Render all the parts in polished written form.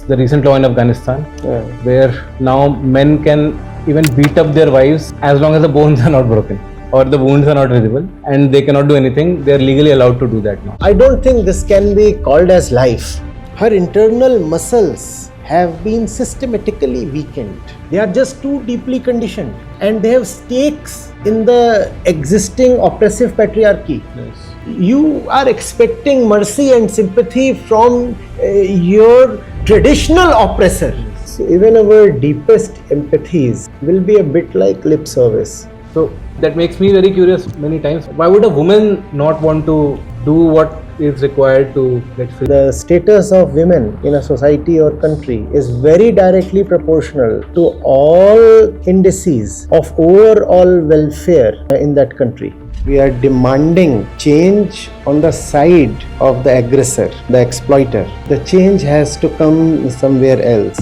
the recent law in Afghanistan, where now men can even beat up their wives as long as the bones are not broken or the wounds are not visible, and they cannot do anything. They are legally allowed to do that now. I don't think this can be called as life. Her internal muscles have been systematically weakened. They are just too deeply conditioned, and they have stakes in the existing oppressive patriarchy. Yes. You are expecting mercy and sympathy from your traditional oppressor. So even our deepest empathies will be a bit like lip service. So that makes me very curious many times. Why would a woman not want to do what is required to get free? The status of women in a society or country is very directly proportional to all indices of overall welfare in that country. We are demanding change on the side of the aggressor, the exploiter. The change has to come somewhere else.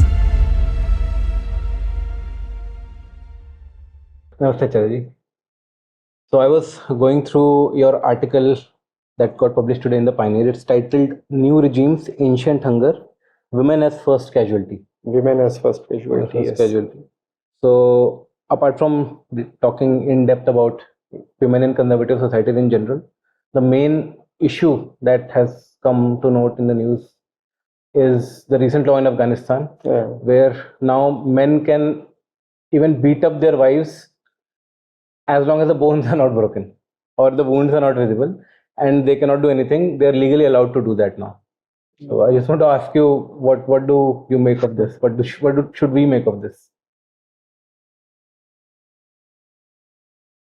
Namaste, Acharya ji. So I was going through your article that got published today in the Pioneer. It's titled "New Regimes, Ancient Hunger, Women as First Casualty." Women as first casualty. First casualty. So apart from talking in depth about women in conservative societies in general, the main issue that has come to note in the news is the recent law in Afghanistan, where now men can even beat up their wives as long as the bones are not broken or the wounds are not visible, and they cannot do anything. They are legally allowed to do that now. So I just want to ask you, what do you make of this? What should we make of this?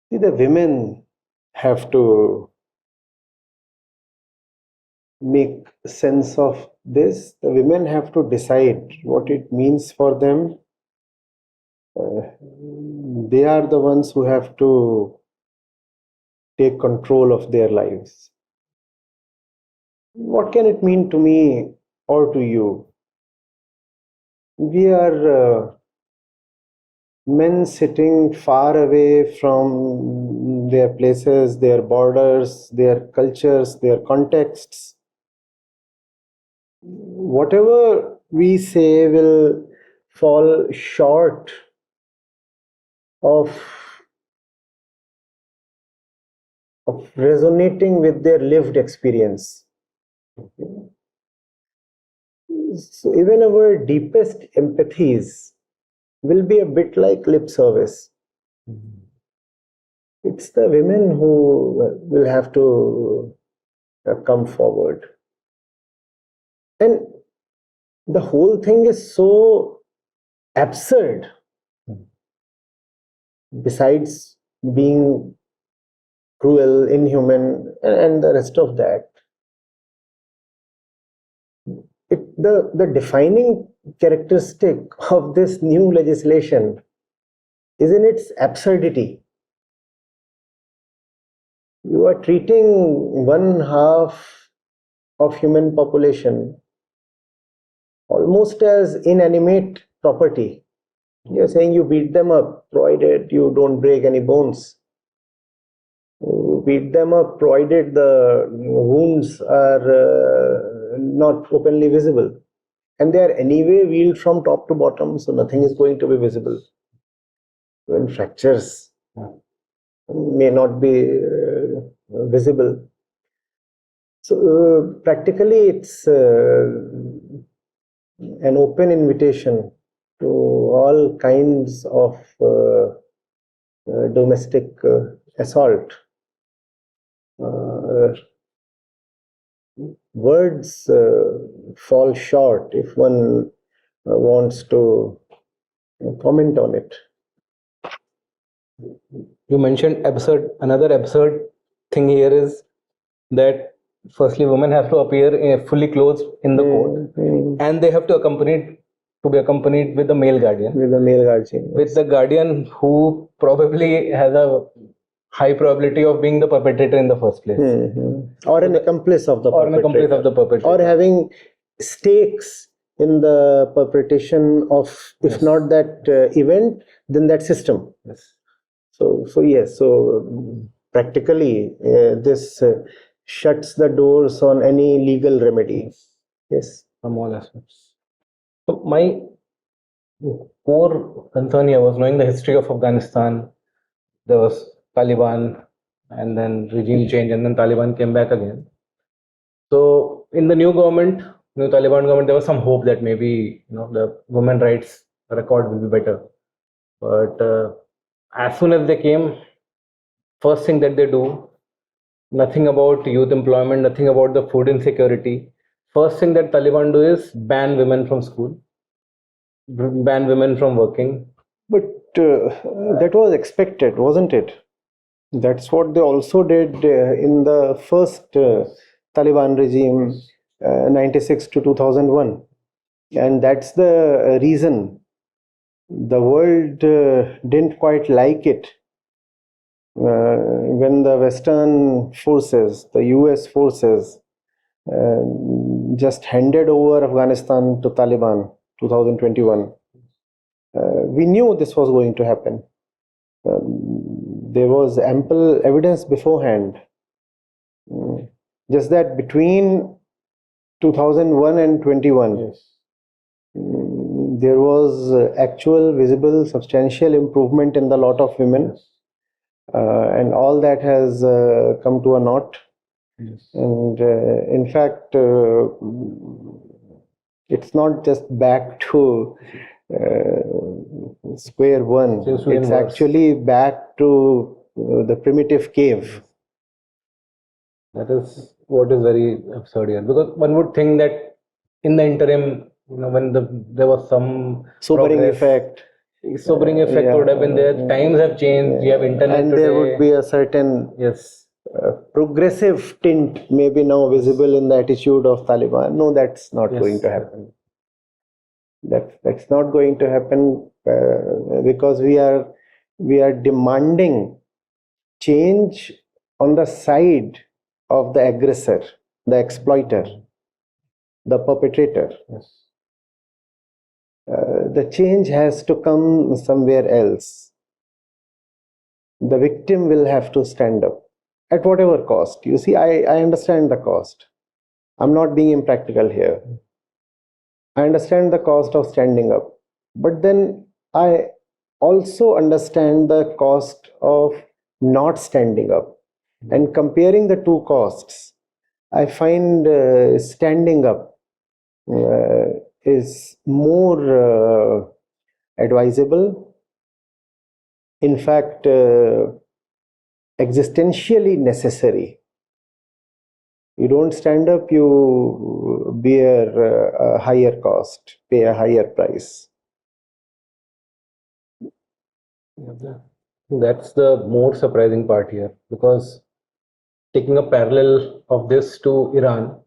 See, the women have to make sense of this. The women have to decide what it means for them. They are the ones who have to take control of their lives. What can it mean to me or to you? We are men sitting far away from their places, their borders, their cultures, their contexts. Whatever we say will fall short of resonating with their lived experience. So even our deepest empathies will be a bit like lip service. It's the women who will have to come forward. And the whole thing is so absurd. Besides being cruel, inhuman, and the rest of that, the defining characteristic of this new legislation is in its absurdity. You are treating one half of human population almost as inanimate property. You're saying you beat them up provided you don't break any bones. You beat them up provided the wounds are not openly visible, and they are anyway wealed from top to bottom, so nothing is going to be visible. Even fractures may not be visible. So practically it's an open invitation to all kinds of domestic assault. Words fall short if one wants to comment on it. You mentioned absurd. Another absurd thing here is that firstly, women have to appear fully clothed in the court, and they have to be accompanied with a male guardian. With a male guardian. With the guardian who probably has a high probability of being the perpetrator in the first place. Or an accomplice of the perpetrator. Or having stakes in the perpetration of, if not that event, then that system. Yes. So practically this shuts the doors on any legal remedy. Yes. From all aspects. So my core concern here was knowing the history of Afghanistan. There was Taliban, and then regime change, and then Taliban came back again. So in the new government, new Taliban government, there was some hope that maybe the women rights record will be better. But as soon as they came, first thing that they do, nothing about youth employment, nothing about the food insecurity. First thing that Taliban do is ban women from school, ban women from working. But that was expected, wasn't it? That's what they also did in the first Taliban regime, 96 to 2001. And that's the reason the world didn't quite like it when the Western forces, the US forces, just handed over Afghanistan to Taliban 2021. We knew this was going to happen. There was ample evidence beforehand. Just that between 2001 and 21, Yes. There was actual, visible, substantial improvement in the lot of women. And all that has come to a naught. Yes. And in fact, it's not just back to square one. Seems to be It's worse. actually back to the primitive cave. That is what is very absurd here, because one would think that in the interim, when there was some Sobering progress, effect. sobering effect Yeah. would have been there. Times have changed. You have internet And today. there would be a certain Yes. progressive tint maybe now visible in the attitude of Taliban. No, that's not Yes. going to happen. That's not going to happen because we are demanding change on the side of the aggressor, the exploiter, the perpetrator. Yes. The change has to come somewhere else. The victim will have to stand up at whatever cost. You see, I understand the cost. I'm not being impractical here. I understand the cost of standing up. But then I also understand the cost of not standing up. And comparing the two costs, I find standing up is more advisable. In fact, existentially necessary. You don't stand up, you bear a higher cost, pay a higher price. That's the more surprising part here, because taking a parallel of this to Iran,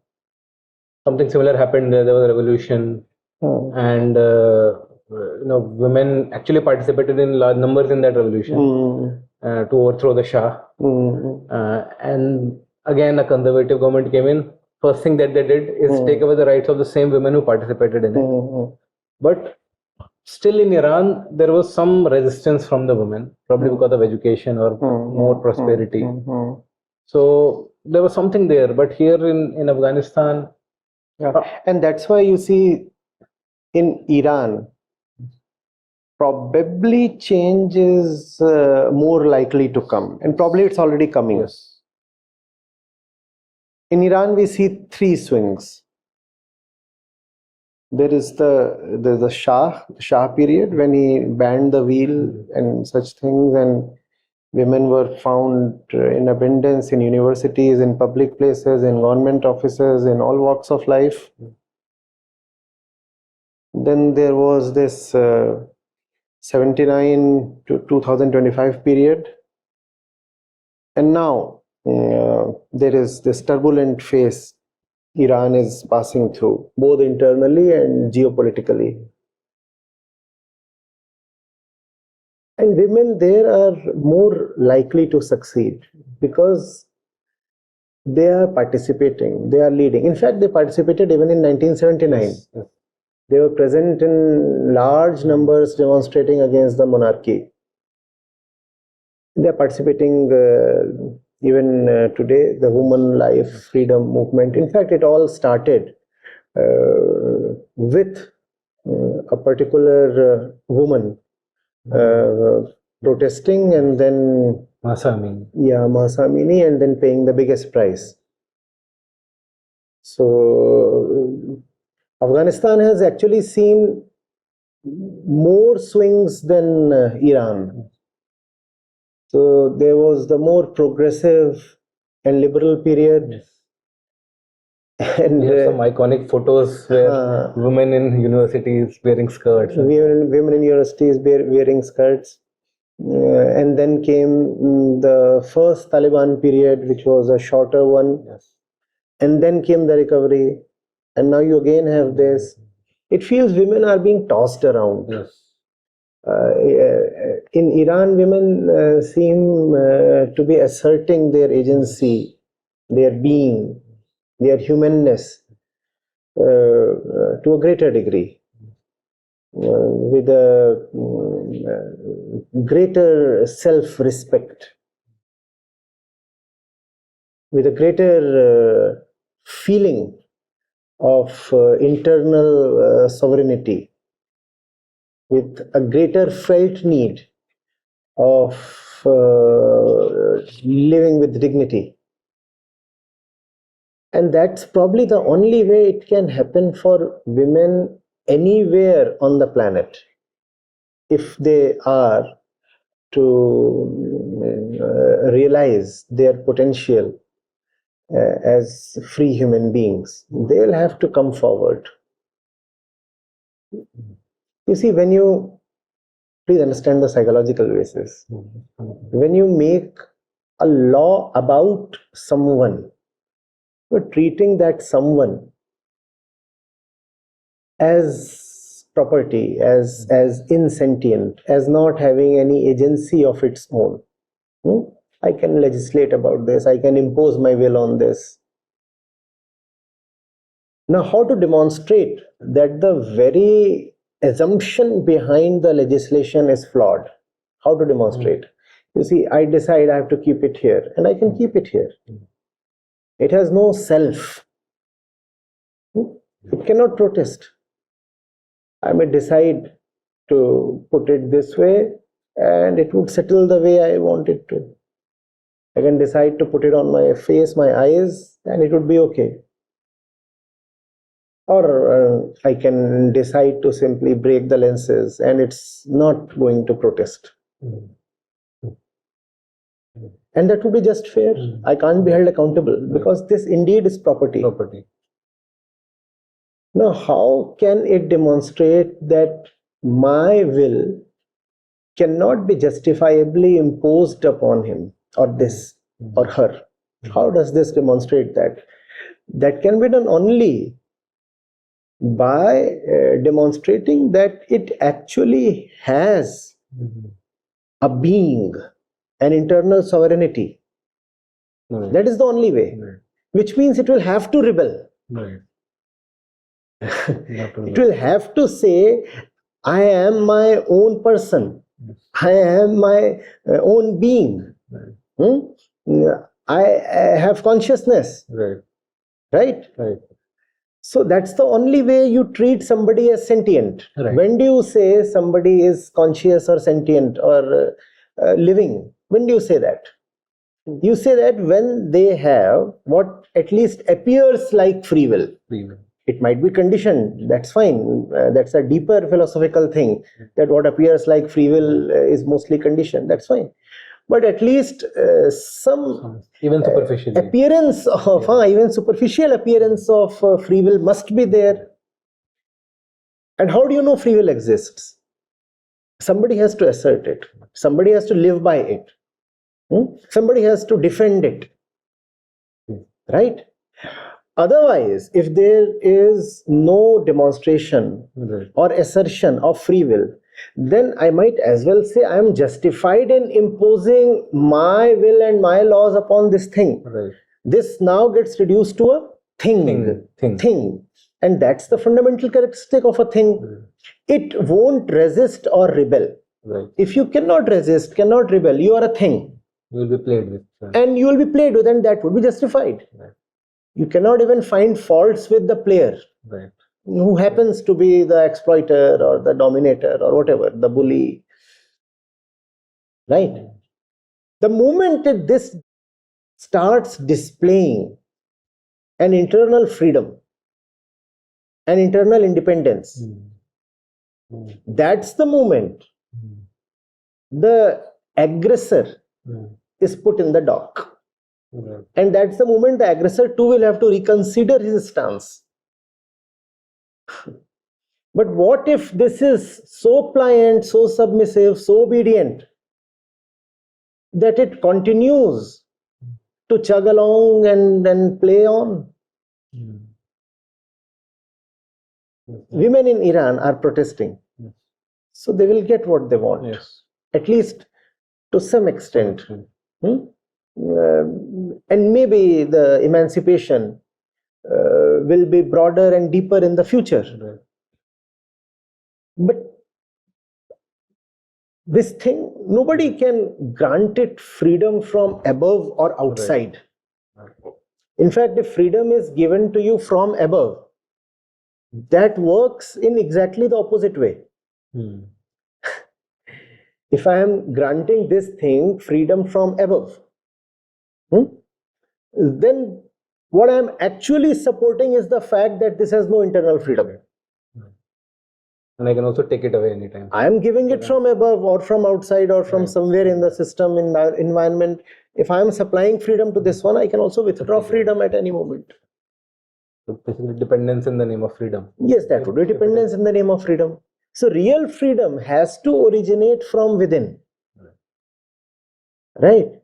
something similar happened there. There was a revolution, and women actually participated in large numbers in that revolution to overthrow the Shah. And again, a conservative government came in. First thing that they did is take away the rights of the same women who participated in it. But still in Iran, there was some resistance from the women, probably because of education or more prosperity. So there was something there. But here in Afghanistan, and that's why you see in Iran, probably change is more likely to come, and probably it's already coming. yes. In Iran, we see three swings. There's the Shah period when he banned the wheel and such things, and women were found in abundance in universities, in public places, in government offices, in all walks of life. Then there was this 79 to 2025 period, and now there is this turbulent phase Iran is passing through, both internally and geopolitically. And women there are more likely to succeed because they are participating, they are leading. In fact, they participated even in 1979. Yes. They were present in large numbers demonstrating against the monarchy. They are participating even today, the women life freedom movement. In fact, it all started with a particular woman protesting and then Masamini and then paying the biggest price. So Afghanistan has actually seen more swings than Iran. So there was the more progressive and liberal period. And we have some iconic photos where women in universities wearing skirts. Women in universities wearing skirts. And then came the first Taliban period, which was a shorter one. Yes. And then came the recovery. And now you again have this. It feels women are being tossed around. Yes. In Iran, women seem to be asserting their agency, their being, their humanness to a greater degree, with a greater self-respect, with a greater feeling of internal sovereignty, with a greater felt need of living with dignity. And that's probably the only way it can happen for women anywhere on the planet, if they are to realize their potential as free human beings. They'll have to come forward. You see, when you, please understand the psychological basis. When you make a law about someone, you're treating that someone as property, as insentient, as not having any agency of its own. I can legislate about this, I can impose my will on this. Now, how to demonstrate that the very assumption behind the legislation is flawed? How to demonstrate? You see, I decide I have to keep it here, and I can keep it here. It has no self. It cannot protest. I may decide to put it this way, and it would settle the way I want it to. I can decide to put it on my face, my eyes, and it would be okay. Or I can decide to simply break the lenses, and it's not going to protest. And that would be just fair. I can't be held accountable because this indeed is property. Now, how can it demonstrate that my will cannot be justifiably imposed upon him or this or her? How does this demonstrate that? That can be done only by demonstrating that it actually has a being, an internal sovereignty. That is the only way, which means it will have to rebel. It will have to say, I am my own person. I am my own being. I have consciousness. Right? So that's the only way you treat somebody as sentient. When do you say somebody is conscious or sentient or living? When do you say that? You say that when they have what at least appears like free will. It might be conditioned, that's fine. That's a deeper philosophical thing, that what appears like free will is mostly conditioned, that's fine. But at least some even superficial appearance of even superficial appearance of free will must be there. And how do you know free will exists? Somebody has to assert it. Somebody has to live by it. Somebody has to defend it. Right? Otherwise, if there is no demonstration or assertion of free will, then I might as well say I am justified in imposing my will and my laws upon this thing. This now gets reduced to a thing. And that's the fundamental characteristic of a thing. It won't resist or rebel. If you cannot resist, cannot rebel, you are a thing. You will be played with. And you will be played with, and that would be justified. You cannot even find faults with the player. who happens to be the exploiter or the dominator or whatever, the bully, right? The moment that this starts displaying an internal freedom, an internal independence, that's the moment the aggressor is put in the dock. And that's the moment the aggressor too will have to reconsider his stance. But what if this is so pliant, so submissive, so obedient that it continues to chug along and play on? Women in Iran are protesting, so they will get what they want, Yes. at least to some extent. And maybe the emancipation will be broader and deeper in the future. Right. But this thing, nobody can grant it freedom from above or outside. Right. In fact, if freedom is given to you from above, that works in exactly the opposite way. If I am granting this thing freedom from above, then what I am actually supporting is the fact that this has no internal freedom. And I can also take it away anytime. I am giving it from above or from outside or from somewhere in the system, in the environment. If I am supplying freedom to this one, I can also withdraw freedom at any moment. So basically, dependence in the name of freedom. Yes, that would be dependence in the name of freedom. So real freedom has to originate from within. Right?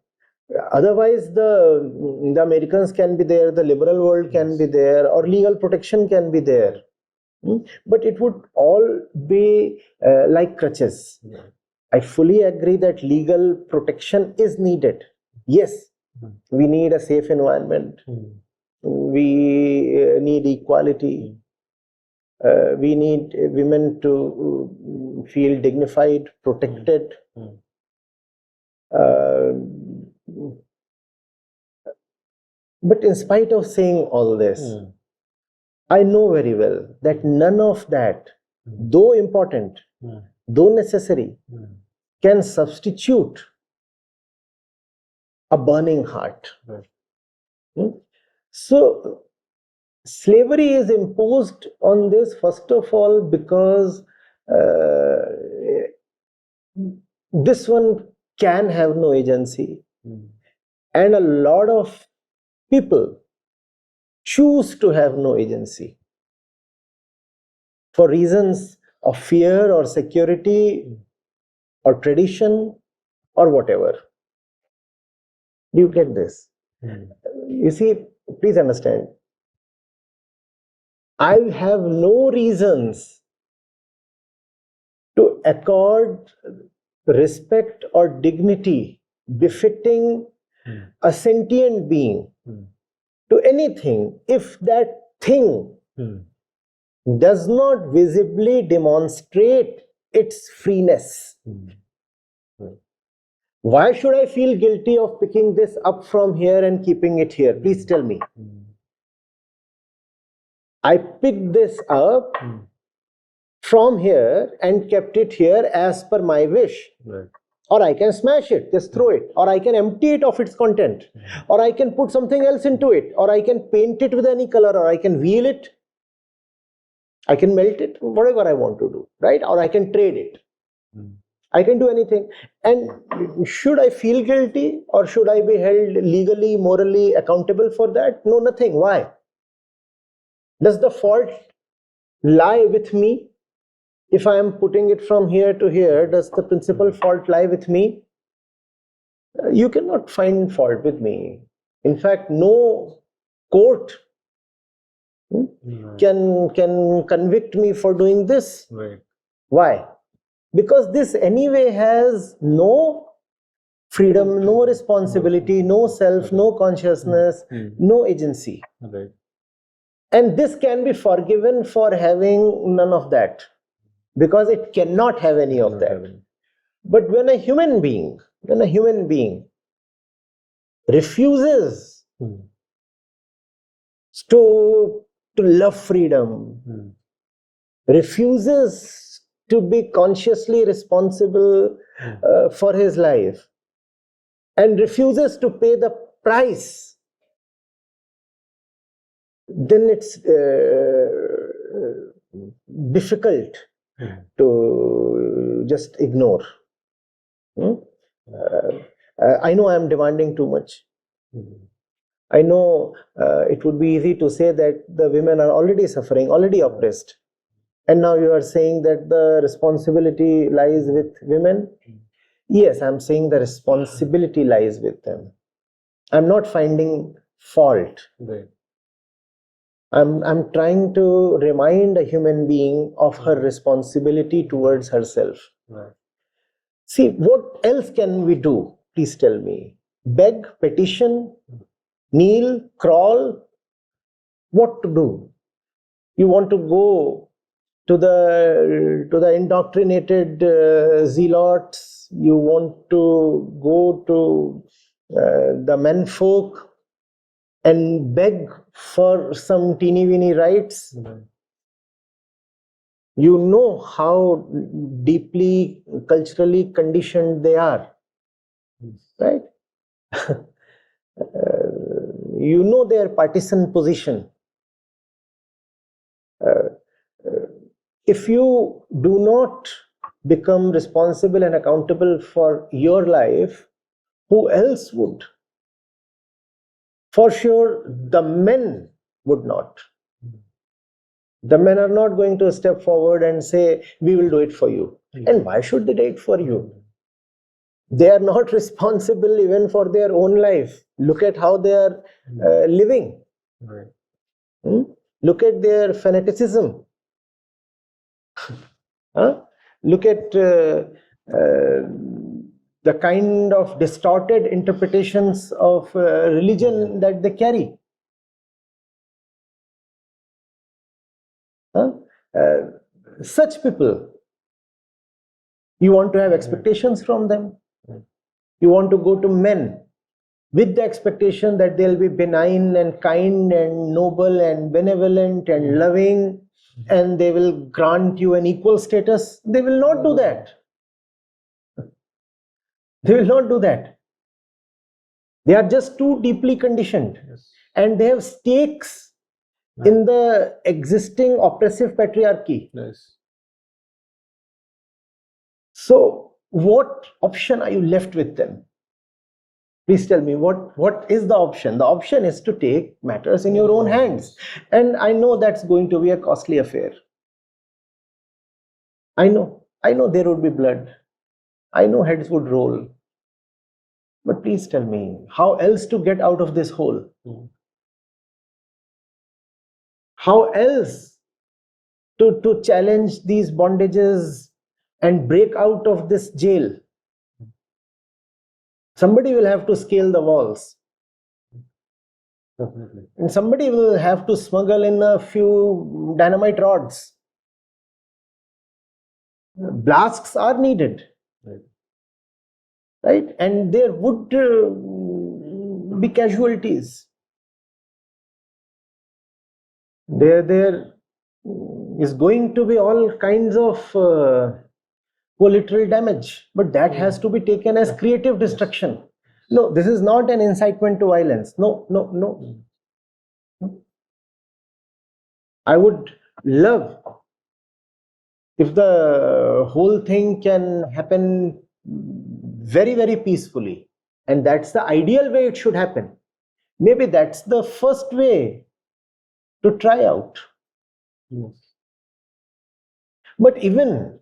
Otherwise, the Americans can be there, the liberal world can be there, or legal protection can be there. But it would all be like crutches. I fully agree that legal protection is needed. Yes, we need a safe environment. We need equality. We need women to feel dignified, protected. But in spite of saying all this, I know very well that none of that, though important, though necessary, can substitute a burning heart. So, slavery is imposed on this, first of all, because this one can have no agency. And a lot of people choose to have no agency for reasons of fear or security or tradition or whatever. Do you get this? You see, please understand, I have no reasons to accord respect or dignity befitting a sentient being to anything if that thing does not visibly demonstrate its freeness. Why should I feel guilty of picking this up from here and keeping it here? Please tell me. I picked this up from here and kept it here as per my wish. Or I can smash it, just throw it, or I can empty it of its content, or I can put something else into it, or I can paint it with any color, or I can wheel it, I can melt it, whatever I want to do, right? Or I can trade it. I can do anything. And should I feel guilty, or should I be held legally, morally accountable for that? No, nothing. Why? Does the fault lie with me? If I am putting it from here to here, does the principal fault lie with me? You cannot find fault with me. In fact, no court can convict me for doing this. Why? Because this anyway has no freedom, no responsibility, no self, no consciousness, no agency. And this can be forgiven for having none of that, because it cannot have any of that. But when a human being refuses to love freedom, refuses to be consciously responsible for his life, and refuses to pay the price, then it's difficult to just ignore. I know I'm demanding too much. I know it would be easy to say that the women are already suffering, already oppressed. And now you are saying that the responsibility lies with women. Yes, I'm saying the responsibility lies with them. I'm not finding fault. Right. I'm trying to remind a human being of her responsibility towards herself. Right. See, what else can we do? Please tell me. Beg, petition, kneel, crawl. What to do? You want to go to the indoctrinated zealots. You want to go to the menfolk and beg for some teeny-weeny rights. You know how deeply culturally conditioned they are, right? You know their partisan position. If you do not become responsible and accountable for your life, who else would? For sure, the men would not. The men are not going to step forward and say, we will do it for you. And why should they do it for you? They are not responsible even for their own life. Look at how they are living. Right. Look at their fanaticism. Look at the kind of distorted interpretations of religion that they carry. Such people, you want to have expectations from them. You want to go to men with the expectation that they'll be benign and kind and noble and benevolent and loving, and they will grant you an equal status. They will not do that. They will not do that. They are just too deeply conditioned. Yes. And they have stakes in the existing oppressive patriarchy. Yes. So what option are you left with then? Please tell me, what is the option? The option is to take matters in your own hands. And I know that's going to be a costly affair. I know there would be blood. I know heads would roll. But please tell me, how else to get out of this hole? How else to challenge these bondages and break out of this jail? Somebody will have to scale the walls. Definitely. And somebody will have to smuggle in a few dynamite rods. Blasts are needed. Right? And there would be casualties. There is going to be all kinds of collateral damage, but that has to be taken as creative destruction. No, this is not an incitement to violence. No. I would love if the whole thing can happen very, very peacefully, and that's the ideal way it should happen. Maybe that's the first way to try out. Yes. But even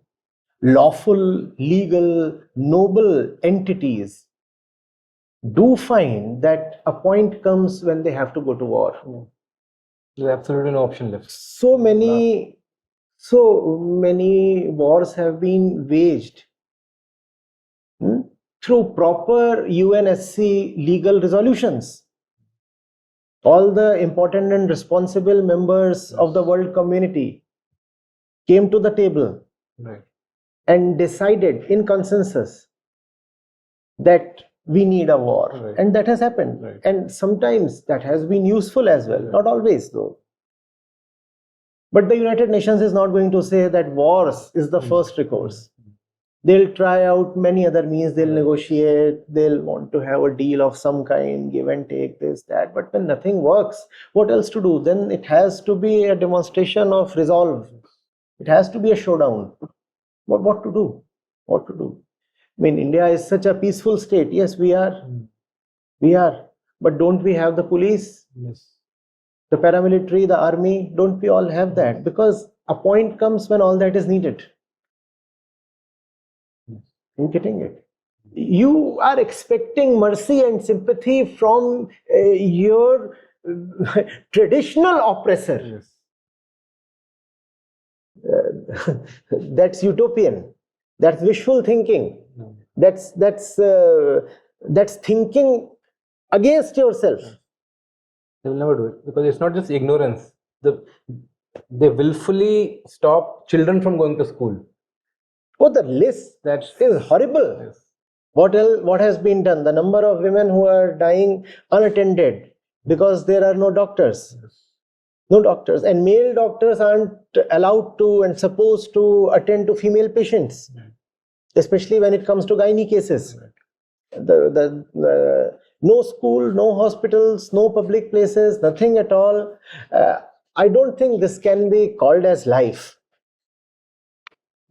lawful, legal, noble entities do find that a point comes when they have to go to war. There's absolutely no option left. So many wars have been waged through proper UNSC legal resolutions. All the important and responsible members of the world community came to the table, right, and decided in consensus that we need a war. Right. And that has happened. Right. And sometimes that has been useful as well. Right. Not always, though. But the United Nations is not going to say that wars is the first recourse. They'll try out many other means, they'll negotiate, they'll want to have a deal of some kind, give and take, this, that. But when nothing works, what else to do? Then it has to be a demonstration of resolve. It has to be a showdown. What to do? What to do? I mean, India is such a peaceful state. Yes, we are. We are. But don't we have the police? Yes. The paramilitary, the army? Don't we all have that? Because a point comes when all that is needed. You're getting it. You are expecting mercy and sympathy from your traditional oppressor. Yes. That's utopian. That's wishful thinking. No. That's thinking against yourself. They will never do it because it's not just ignorance. They willfully stop children from going to school. Oh, the list That is horrible. Yes. What has been done? The number of women who are dying unattended because there are no doctors. Yes. No doctors. And male doctors aren't allowed to and supposed to attend to female patients, especially when it comes to gynae cases. No school, no hospitals, no public places, nothing at all. I don't think this can be called as life.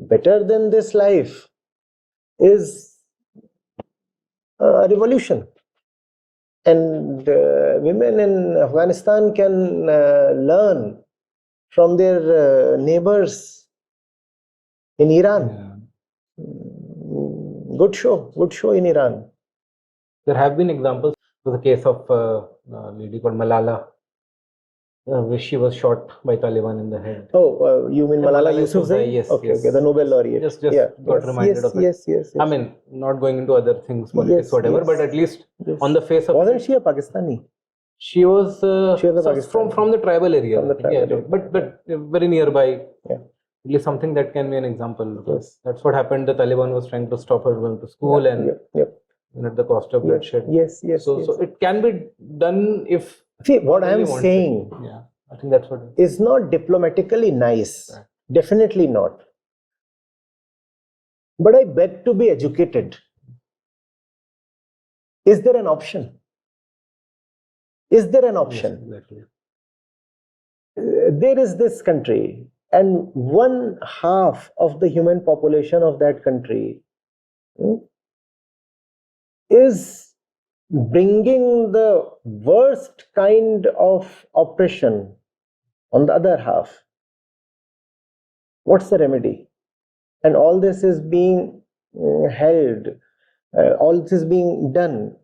Better than this life is a revolution. And women in Afghanistan can learn from their neighbors in Iran. Yeah. Good show in Iran. There have been examples. There was a case of a lady called Malala, where she was shot by Taliban in the head. Oh, you mean Malala Yousafzai? Yes, okay, yes. okay, the Nobel laureate. Just yeah, got reminded of it. Yes. I mean, not going into other things, politics, whatever, but at least on the face of Wasn't she a Pakistani? She was Pakistani. from the tribal area. From the tribal area. But very nearby. Yeah. At least something that can be an example. Yes. That's what happened. The Taliban was trying to stop her going to school and at the cost of bloodshed. Yes. So it can be done if. See, what I am saying. Yeah, I think that's what is not diplomatically nice. Right. Definitely not. But I beg to be educated. Is there an option? Is there an option? Yes, exactly. There is this country, and 1/2 of the human population of that country is bringing the worst kind of oppression on the other half. What's the remedy? And all this is being held, all this is being done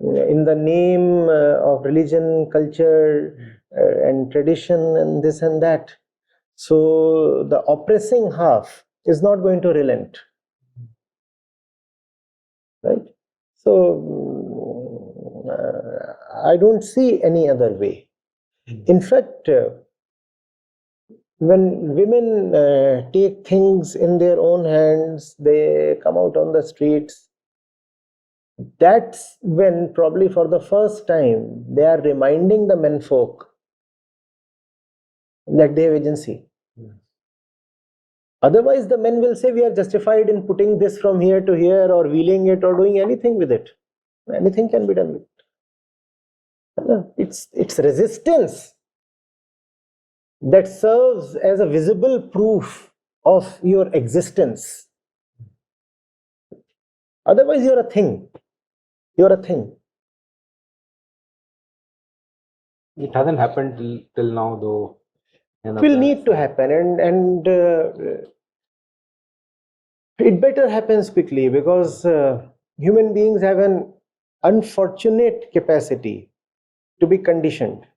in the name of religion, culture, and tradition, and this and that. So the oppressing half is not going to relent, right? So I don't see any other way. In fact, when women take things in their own hands, they come out on the streets, that's when probably for the first time they are reminding the menfolk that they have agency. Otherwise, the men will say we are justified in putting this from here to here or wheeling it or doing anything with it. Anything can be done with it. It's resistance that serves as a visible proof of your existence. Otherwise, you're a thing. You're a thing. It hasn't happened till now, though. It will need to happen, and it better happens quickly, because human beings have an unfortunate capacity to be conditioned.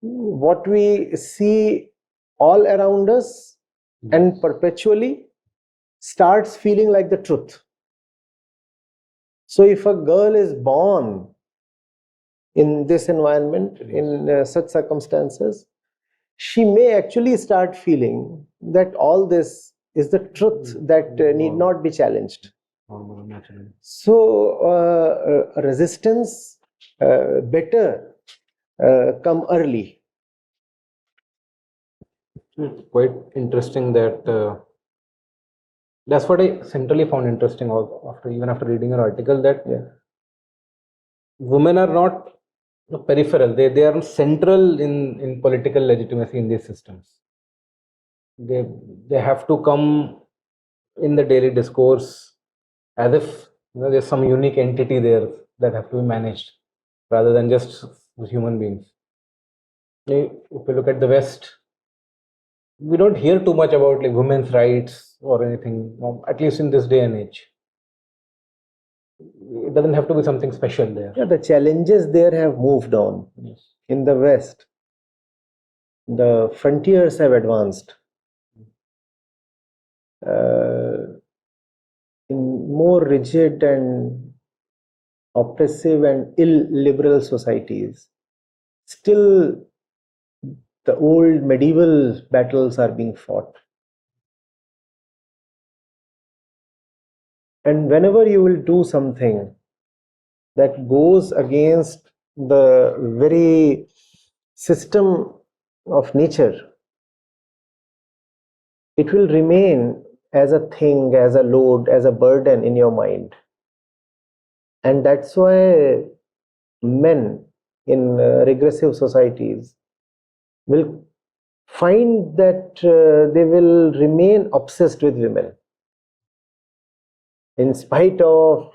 What we see all around us and perpetually starts feeling like the truth. So if a girl is born in this environment, in such circumstances, she may actually start feeling that all this is the truth that need not be challenged. So resistance better come early. It's quite interesting that that's what I centrally found interesting after reading your article, that women are not peripheral, they are central in political legitimacy in these systems. they they have to come in the daily discourse as if there's some unique entity there that have to be managed rather than just human beings. If you look at the West, we don't hear too much about like women's rights or anything, at least in this day and age. It doesn't have to be something special there. Yeah, the challenges there have moved on. Yes. In the West, the frontiers have advanced. In more rigid and oppressive and illiberal societies, still the old medieval battles are being fought. And whenever you will do something that goes against the very system of nature, it will remain as a thing, as a load, as a burden in your mind. And that's why men in regressive societies will find that they will remain obsessed with women. In spite of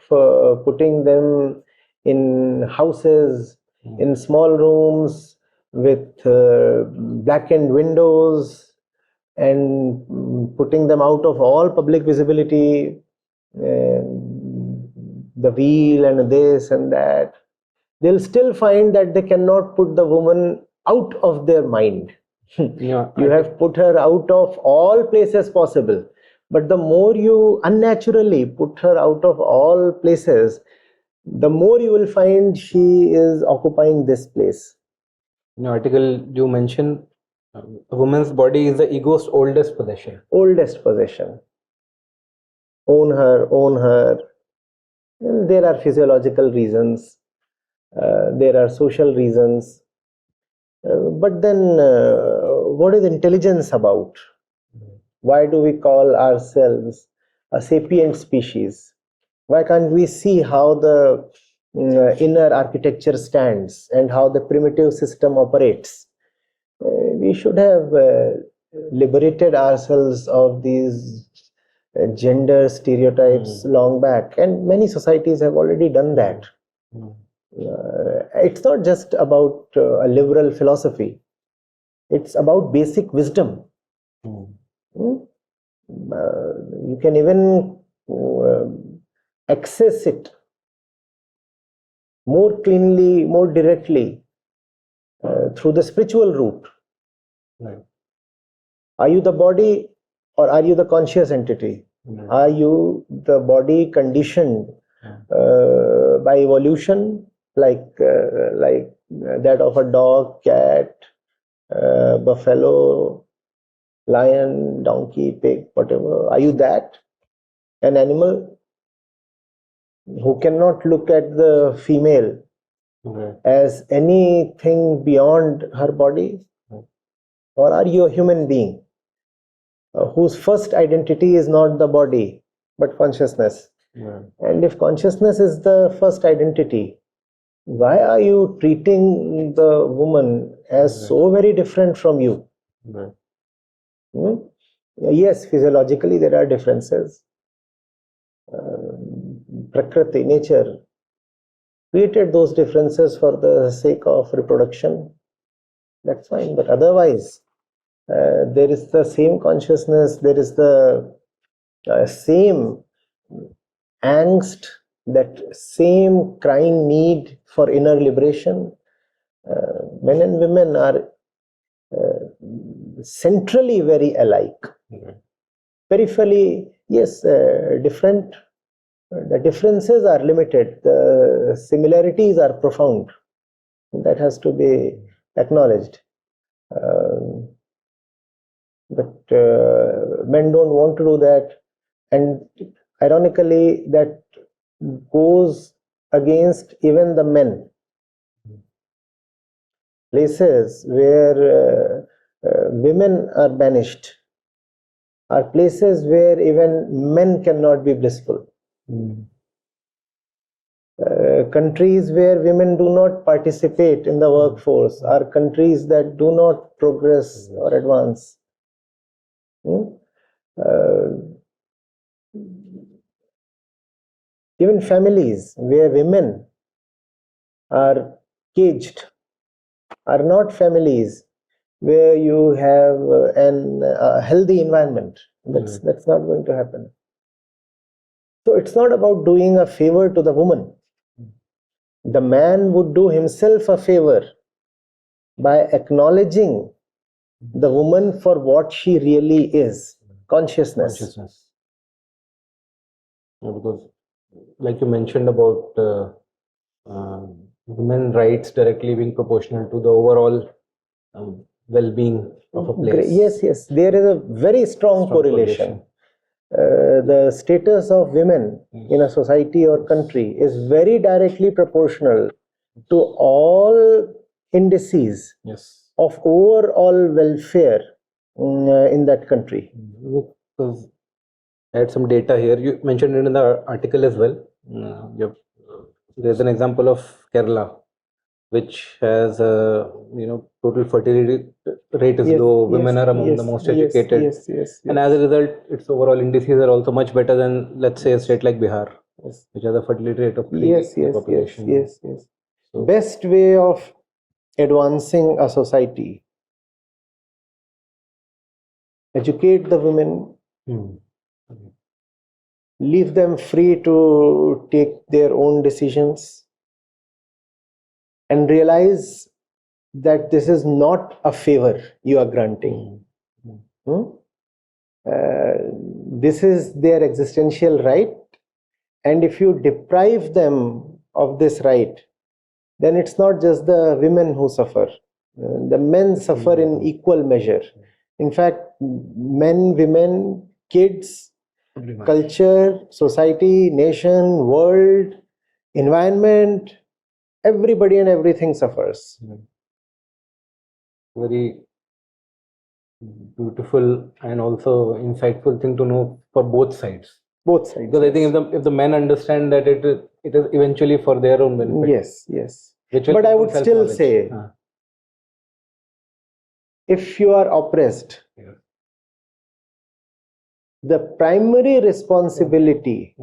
putting them in houses, in small rooms with blackened windows, and putting them out of all public visibility, the wheel and this and that, they'll still find that they cannot put the woman out of their mind. Yeah, You have put her out of all places possible, but the more you unnaturally put her out of all places, the more you will find she is occupying this place. in the article you mentioned a woman's body is the ego's oldest possession. Oldest possession. Own her, own her. And there are physiological reasons, there are social reasons. But then, what is intelligence about? Why do we call ourselves a sapient species? Why can't we see how the inner architecture stands and how the primitive system operates? We should have liberated ourselves of these gender stereotypes long back, and many societies have already done that. It's not just about a liberal philosophy, it's about basic wisdom. You can even access it more cleanly, more directly through the spiritual route. Right. Are you the body or are you the conscious entity? Are you the body conditioned by evolution, like that of a dog, cat, buffalo, lion, donkey, pig, whatever? Are you that? An animal who cannot look at the female as anything beyond her body? Or are you a human being whose first identity is not the body but consciousness? And if consciousness is the first identity, why are you treating the woman as so very different from you? Yes, physiologically there are differences. Prakriti, nature, created those differences for the sake of reproduction. That's fine, but otherwise, there is the same consciousness, there is the same angst, that same crying need for inner liberation. Men and women are centrally very alike. Peripherally, yes, different. The differences are limited, the similarities are profound. That has to be acknowledged. But men don't want to do that, and ironically that goes against even the men. Places where women are banished, are places where even men cannot be blissful. Countries where women do not participate in the workforce are countries that do not progress or advance. Even families where women are caged are not families where you have a healthy environment. That's not going to happen. So it's not about doing a favor to the woman. The man would do himself a favor by acknowledging the woman for what she really is, consciousness. Because, like you mentioned about women rights directly being proportional to the overall well-being of a place. Yes, there is a very strong correlation. The status of women in a society or country is very directly proportional to all indices of overall welfare in that country. Because I had some data here. You mentioned it in the article as well. There's an example of Kerala, which has total fertility rate is low. Women are among the most educated, and as a result, its overall indices are also much better than, let's say, a state like Bihar, which has a fertility rate of 3 population. Yes. So, best way of advancing a society: educate the women, leave them free to take their own decisions, and realize that this is not a favor you are granting. This is their existential right, and if you deprive them of this right, then it's not just the women who suffer. The men suffer in equal measure. In fact, men, women, kids, culture, society, nation, world, environment, everybody and everything suffers. Very beautiful and also insightful thing to know for both sides. Because I think if the men understand that it is eventually for their own benefit. Yes. But I would still say, if you are oppressed, the primary responsibility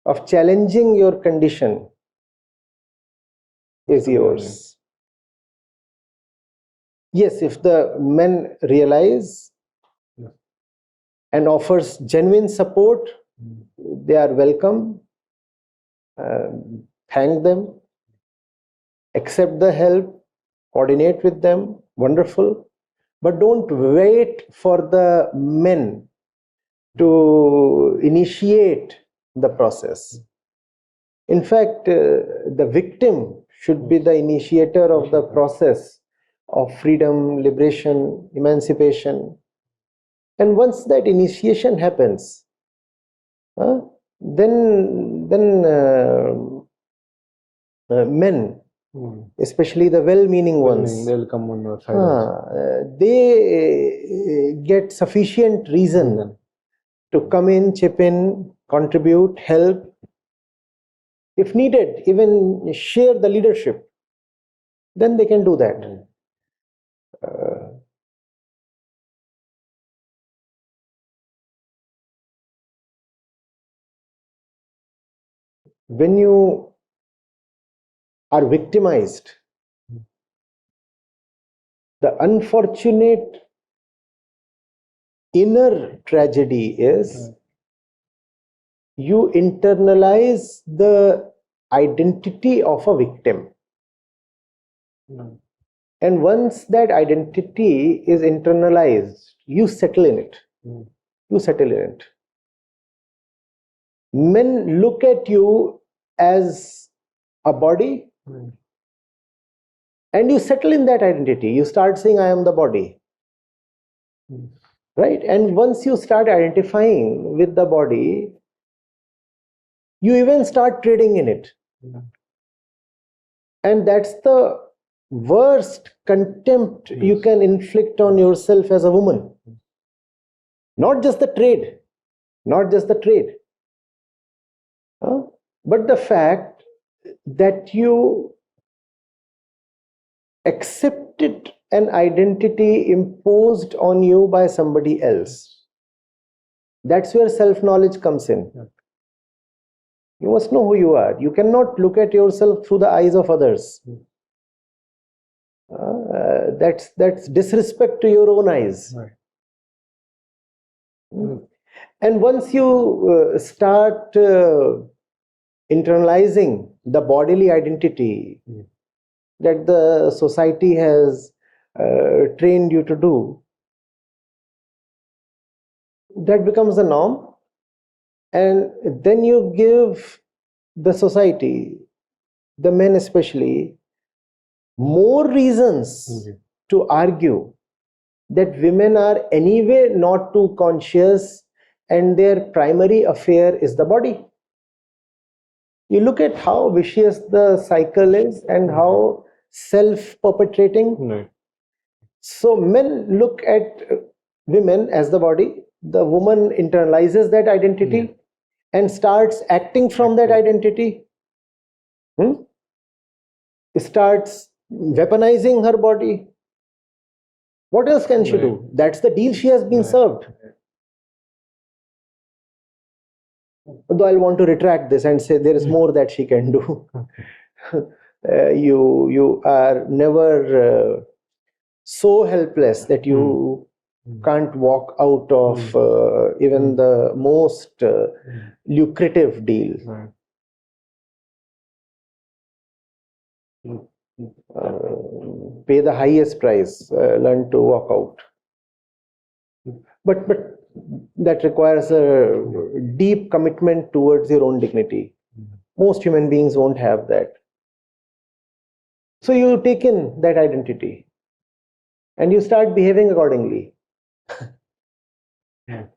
of challenging your condition is yours. Yes, if the men realize and offers genuine support, they are welcome. Thank them, accept the help, coordinate with them, wonderful. But don't wait for the men to initiate the process. In fact, the victim should be the initiator of the process of freedom, liberation, emancipation. And once that initiation happens, then men, especially the well-meaning ones, they'll come on your side. They get sufficient reason to come in, chip in, contribute, help. If needed, even share the leadership. Then they can do that. When you are victimized, the unfortunate inner tragedy is you internalize the identity of a victim. And once that identity is internalized, you settle in it. Men look at you as a body, and you settle in that identity. You start saying, I am the body. Right? And once you start identifying with the body, you even start trading in it. And that's the worst contempt you can inflict on yourself as a woman. Not just the trade, not just the trade, but the fact that you accepted an identity imposed on you by somebody else. That's where self-knowledge comes in. You must know who you are. You cannot look at yourself through the eyes of others. That's disrespect to your own eyes. Right. And once you start internalizing the bodily identity that the society has trained you to do, that becomes the norm. And then you give the society, the men especially, more reasons to argue that women are anyway not too conscious and their primary affair is the body. You look at how vicious the cycle is and how self-perpetrating. Right. So men look at women as the body, the woman internalizes that identity and starts acting from that identity, starts weaponizing her body. What else can she do? That's the deal she has been served. Though I'll want to retract this and say there is more that she can do. You are never so helpless that you can't walk out of even the most lucrative deal. Pay the highest price, learn to walk out. But that requires a deep commitment towards your own dignity. Most human beings won't have that. So you take in that identity and you start behaving accordingly.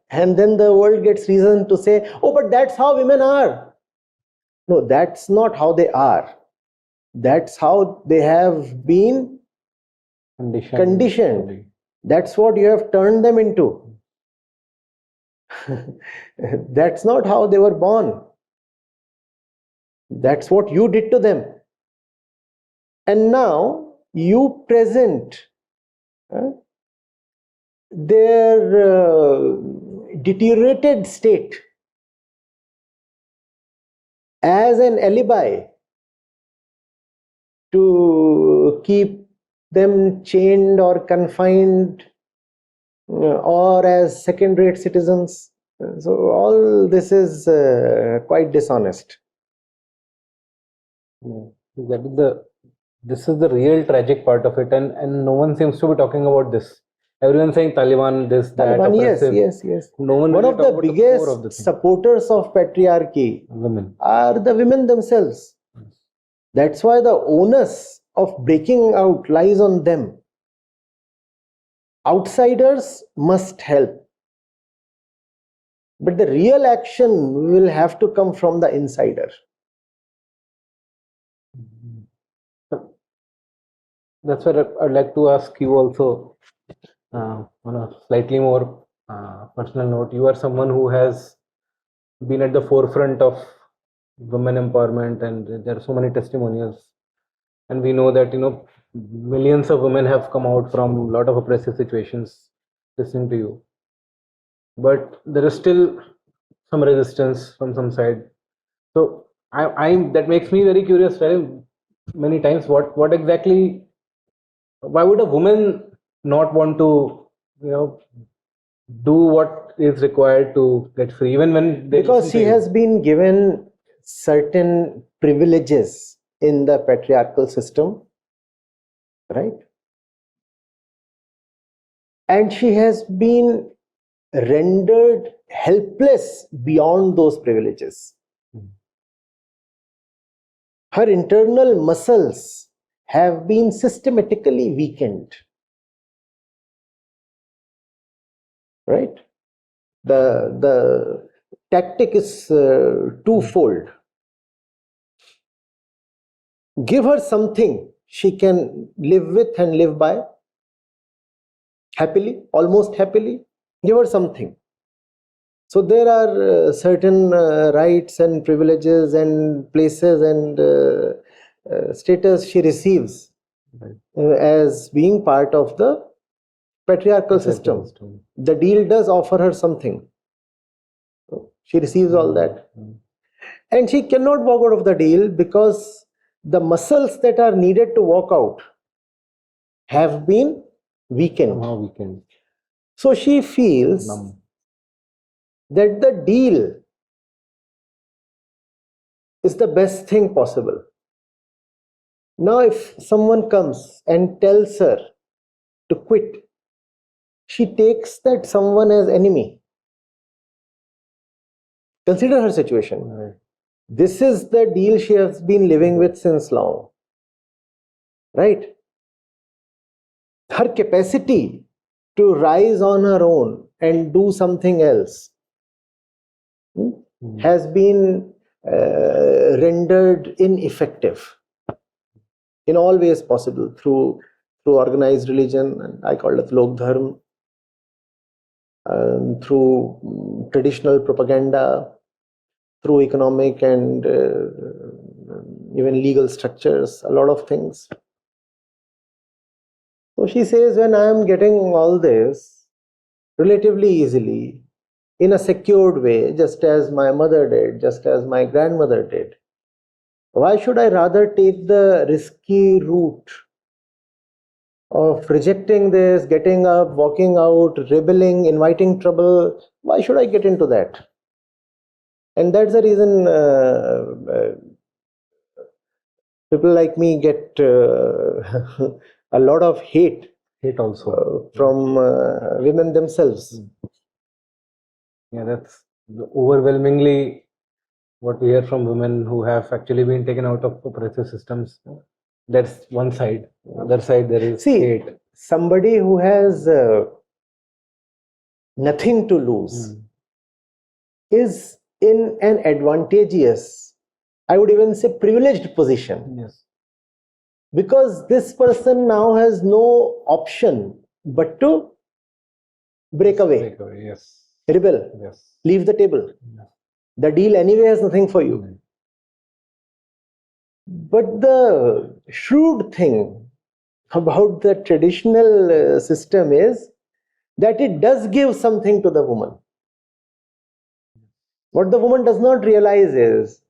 And then the world gets reason to say, oh, but that's how women are. No, that's not how they are. That's how they have been conditioned. That's what you have turned them into. That's not how they were born. That's what you did to them. And now you present their deteriorated state as an alibi to keep them chained or confined or as second-rate citizens. So all this is quite dishonest. This is the real tragic part of it, and no one seems to be talking about this. Everyone's saying Taliban, this, that, Taliban, oppressive. yes. No one One really of the talks about biggest core of the thing. supporters of patriarchy Women are the women themselves. That's why the onus of breaking out lies on them. Outsiders must help. But the real action will have to come from the insider. That's what I'd like to ask you also on a slightly more personal note. You are someone who has been at the forefront of women empowerment, and there are so many testimonials. And we know that millions of women have come out from a lot of oppressive situations listening to you. But there is still some resistance from some side. So I that makes me very curious very many times. What exactly? Why would a woman not want to do what is required to get free, even when they because she has been given certain privileges in the patriarchal system, right? And she has been rendered helpless beyond those privileges. Her internal muscles have been systematically weakened, right? The tactic is twofold. Give her something she can live with and live by happily, almost happily. Give her something. So there are certain rights and privileges and places and status she receives as being part of the patriarchal system. The deal does offer her something. She receives all that. And she cannot walk out of the deal because the muscles that are needed to walk out have been weakened. So she feels that the deal is the best thing possible. Now, if someone comes and tells her to quit, she takes that someone as enemy. Consider her situation. This is the deal she has been living with since long. Right? Her capacity to rise on her own and do something else has been rendered ineffective in all ways possible through organized religion, and I call it lok dharma, through traditional propaganda, through economic and even legal structures, a lot of things. So she says, when I am getting all this relatively easily, in a secured way, just as my mother did, just as my grandmother did, why should I rather take the risky route of rejecting this, getting up, walking out, rebelling, inviting trouble? Why should I get into that? And that's the reason people like me get a lot of hate also from women themselves. Yeah, that's overwhelmingly what we hear from women who have actually been taken out of oppressive systems. That's one side. Other side, there is hate. Somebody who has nothing to lose is in an advantageous, I would even say privileged position. Yes. Because this person now has no option but to break away. Yes. Rebel. Yes. Leave the table. Yes. The deal anyway has nothing for you. But the shrewd thing about the traditional system is that it does give something to the woman. What the woman does not realize is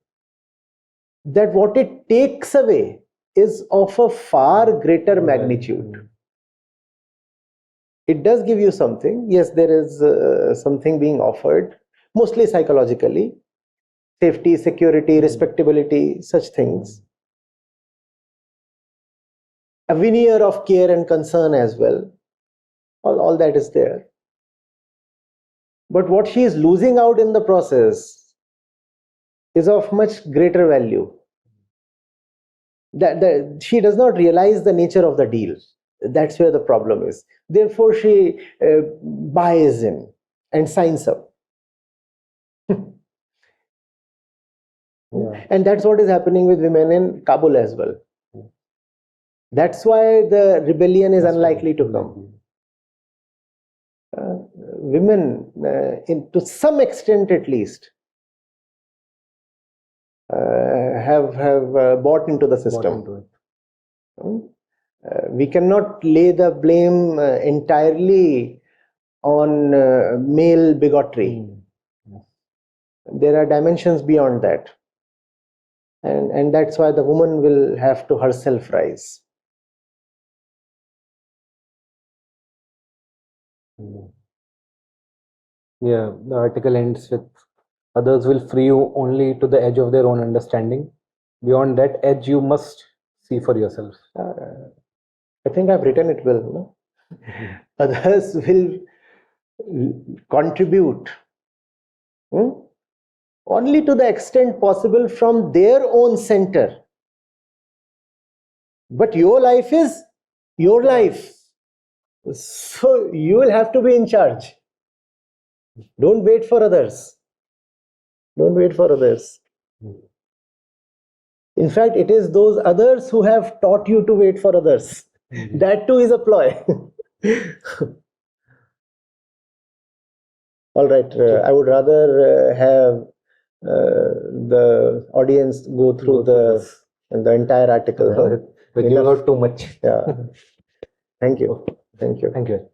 that what it takes away is of a far greater magnitude. It does give you something. Yes, there is something being offered, mostly psychologically. Safety, security, respectability, such things. A veneer of care and concern as well. All that is there. But what she is losing out in the process is of much greater value. That she does not realize the nature of the deal. That's where the problem is. Therefore, she buys in and signs up. And that's what is happening with women in Kabul as well. That's why the rebellion is unlikely to come. Women, to some extent at least, have bought into the system. We cannot lay the blame entirely on male bigotry. There are dimensions beyond that. And that's why the woman will have to herself rise. Yeah, the article ends with, others will free you only to the edge of their own understanding. Beyond that edge, you must see for yourself. I think I've written it well. No? Others will contribute only to the extent possible from their own center. But your life is your life. So you will have to be in charge. Don't wait for others. Don't wait for others. In fact, it is those others who have taught you to wait for others. That too is a ploy. All right, I would rather have the audience go through the entire article. We're giving out too much. Yeah. Thank you. Thank you. Thank you.